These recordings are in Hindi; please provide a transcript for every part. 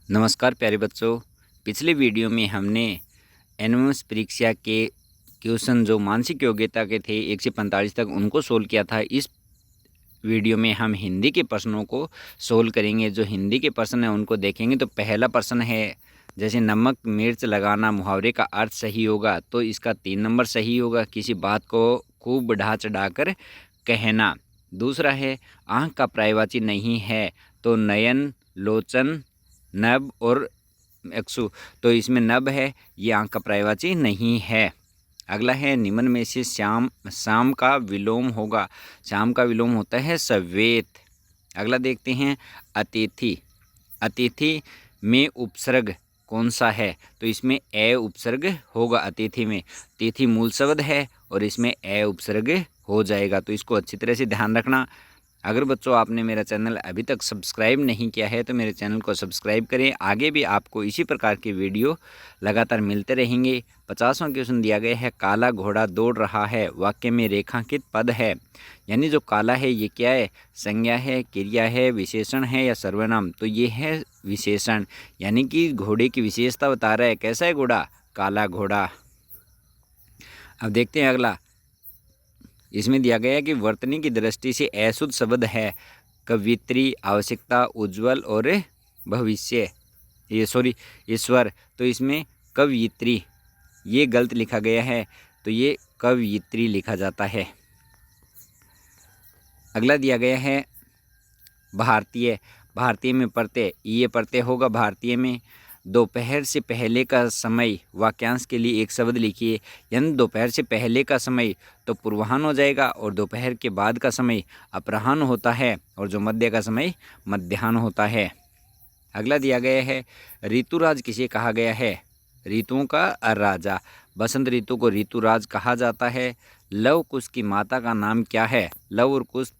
नमस्कार प्यारे बच्चों। पिछले वीडियो में हमने एनएमएस परीक्षा के क्वेश्चन जो मानसिक योग्यता के थे 1 से 45 तक उनको सोल्व किया था। इस वीडियो में हम हिंदी के प्रश्नों को सोल्व करेंगे। जो हिंदी के प्रश्न हैं उनको देखेंगे। तो पहला प्रश्न है, जैसे नमक मिर्च लगाना मुहावरे का अर्थ सही होगा, तो इसका 3 नंबर सही होगा। किसी बात को खूब बढ़ा चढ़ाकर कहना। दूसरा है, आँख का पर्यायवाची नहीं है, तो नयन, लोचन, नभ और अक्षु, तो इसमें नभ है, ये आँख का पर्यायवाची नहीं है। अगला है, निम्न में से शाम का विलोम होगा। शाम का विलोम होता है सवेत। अगला देखते हैं, अतिथि। अतिथि में उपसर्ग कौन सा है, तो इसमें ए उपसर्ग होगा अतिथि में। तिथि मूल शब्द है और इसमें ए उपसर्ग हो जाएगा, तो इसको अच्छी तरह से ध्यान रखना। अगर बच्चों आपने मेरा चैनल अभी तक सब्सक्राइब नहीं किया है तो मेरे चैनल को सब्सक्राइब करें। आगे भी आपको इसी प्रकार के वीडियो लगातार मिलते रहेंगे। 50वां क्वेश्चन दिया गया है, काला घोड़ा दौड़ रहा है, वाक्य में रेखांकित पद है। यानी जो काला है ये क्या है, संज्ञा है, क्रिया है, विशेषण है या सर्वनाम, तो ये है विशेषण। यानी कि घोड़े की विशेषता बता रहा है। कैसा है घोड़ा, काला घोड़ा। अब देखते हैं अगला। इसमें दिया गया है कि वर्तनी की दृष्टि से अशुद्ध शब्द है कवित्री, आवश्यकता, उज्जवल और भविष्य, ईश्वर, तो इसमें कवित्री ये गलत लिखा गया है, तो ये कवित्री लिखा जाता है। अगला दिया गया है भारतीय। भारतीय में प्रत्यय, ये प्रत्यय होगा भारतीय में। दोपहर से पहले का समय वाक्यांश के लिए एक शब्द लिखिए। यानी दोपहर से पहले का समय तो पूर्वाह्न हो जाएगा और दोपहर के बाद का समय अपराह्न होता है और जो मध्य का समय मध्याह्न होता है। अगला दिया गया है, ऋतुराज किसे कहा गया है, ऋतुओं का राजा। बसंत ऋतु को ऋतुराज कहा जाता है। लव कुश की माता का नाम क्या है, लव और कुश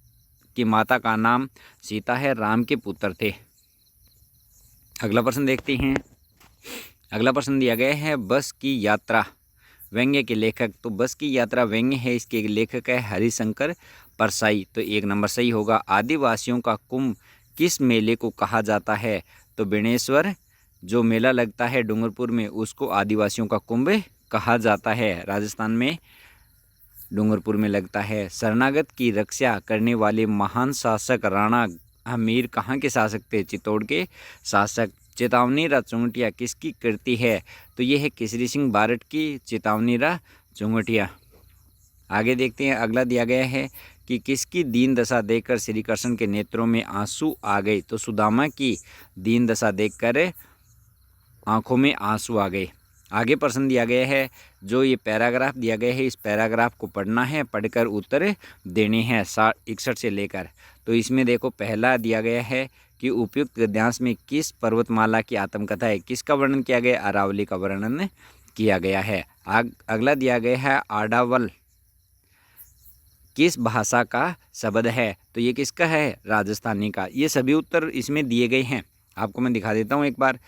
की माता का नाम सीता है, राम के पुत्र थे। अगला प्रश्न देखते हैं। अगला प्रश्न दिया गया है, बस की यात्रा व्यंग्य के लेखक। तो बस की यात्रा व्यंग्य है, इसके लेखक है हरिशंकर परसाई, तो 1 नंबर सही होगा। आदिवासियों का कुंभ किस मेले को कहा जाता है, तो बेणेश्वर जो मेला लगता है डूंगरपुर में उसको आदिवासियों का कुंभ कहा जाता है। राजस्थान में डूंगरपुर में लगता है। शरणागत की रक्षा करने वाले महान शासक राणा हमीर कहाँ के शासक थे, चित्तौड़ के शासक। चेतावनीरा चुंगटिया किसकी कृति है, तो ये है केसरी सिंह बारट की चेतावनीरा चुंगटिया। आगे देखते हैं। अगला दिया गया है कि किसकी दीन दशा देखकर श्री कृष्ण के नेत्रों में आंसू आ गए, तो सुदामा की दीन दशा देखकर आंखों में आंसू आ गए। आगे प्रश्न दिया गया है, जो ये पैराग्राफ दिया गया है इस पैराग्राफ को पढ़ना है, पढ़कर उत्तर देने हैं 61 से लेकर। तो इसमें देखो पहला दिया गया है कि उपयुक्त गद्यांश में किस पर्वतमाला की आत्मकथा है, किसका वर्णन किया गया, अरावली का वर्णन किया गया है। अगला दिया गया है, आडावल किस भाषा का शब्द है, तो ये किसका है, राजस्थानी का। ये सभी उत्तर इसमें दिए गए हैं, आपको मैं दिखा देता हूँ एक बार।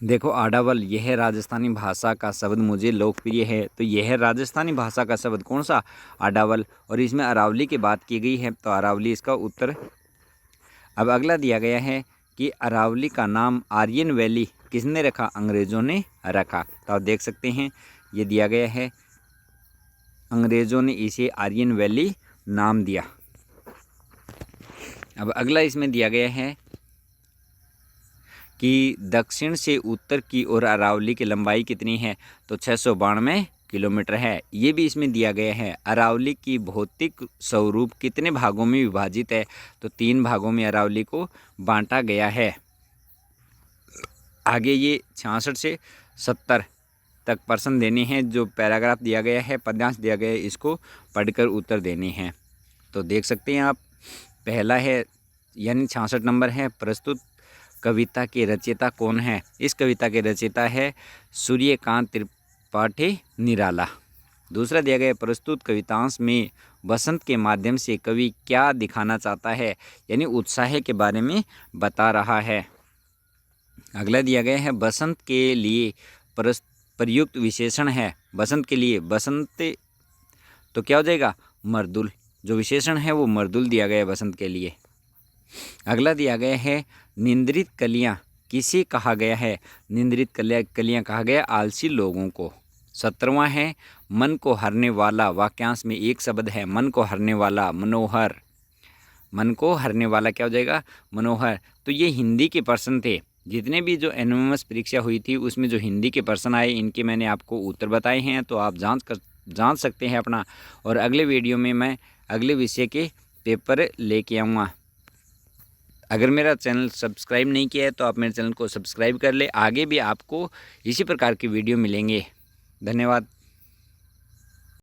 देखो आडावल यह है राजस्थानी भाषा का शब्द, मुझे लोकप्रिय है, तो यह है राजस्थानी भाषा का शब्द कौन सा, आडावल। और इसमें अरावली की बात की गई है, तो अरावली इसका उत्तर। अब अगला दिया गया है कि अरावली का नाम आर्यन वैली किसने रखा, अंग्रेज़ों ने रखा। तो आप देख सकते हैं ये दिया गया है, अंग्रेज़ों ने इसे आर्यन वैली नाम दिया। अब अगला इसमें दिया गया है कि दक्षिण से उत्तर की ओर अरावली की लंबाई कितनी है, तो 692 किलोमीटर है। ये भी इसमें दिया गया है। अरावली की भौतिक स्वरूप कितने भागों में विभाजित है, तो 3 भागों में अरावली को बांटा गया है। आगे ये 66 से 70 तक प्रश्न देने हैं। जो पैराग्राफ दिया गया है, पद्यांश दिया गया है, इसको पढ़कर उत्तर देने हैं। तो देख सकते हैं आप, पहला है यानी 66 नंबर है, प्रस्तुत कविता के रचयिता कौन है। इस कविता के रचयिता है सूर्यकांत त्रिपाठी निराला। दूसरा दिया गया, प्रस्तुत कवितांश में बसंत के माध्यम से कवि क्या दिखाना चाहता है, यानी उत्साह के बारे में बता रहा है। अगला दिया गया है, बसंत के लिए प्रयुक्त विशेषण है। बसंत के लिए बसंत तो क्या हो जाएगा, मर्दुल। जो विशेषण है वो मर्दुल दिया गया है बसंत के लिए। अगला दिया गया है, निंद्रित कलियां किसे कहा गया है? निंद्रित कलियाँ कहा गया आलसी लोगों को। 17वां है मन को हरने वाला। वाक्यांश में एक शब्द है मन को हरने वाला, मनोहर। मन को हरने वाला क्या हो जाएगा? मनोहर। तो ये हिंदी के प्रश्न थे। जितने भी जो एनोनिमस परीक्षा हुई थी उसमें जो हिंदी के प्रश्न आए इनके मैंने आपको उत्तर बताए हैं, तो आप जांच सकते हैं अपना। और अगले वीडियो में मैं अगले विषय के पेपर लेके आऊँगा। अगर मेरा चैनल सब्सक्राइब नहीं किया है तो आप मेरे चैनल को सब्सक्राइब कर ले। आगे भी आपको इसी प्रकार की वीडियो मिलेंगे। धन्यवाद।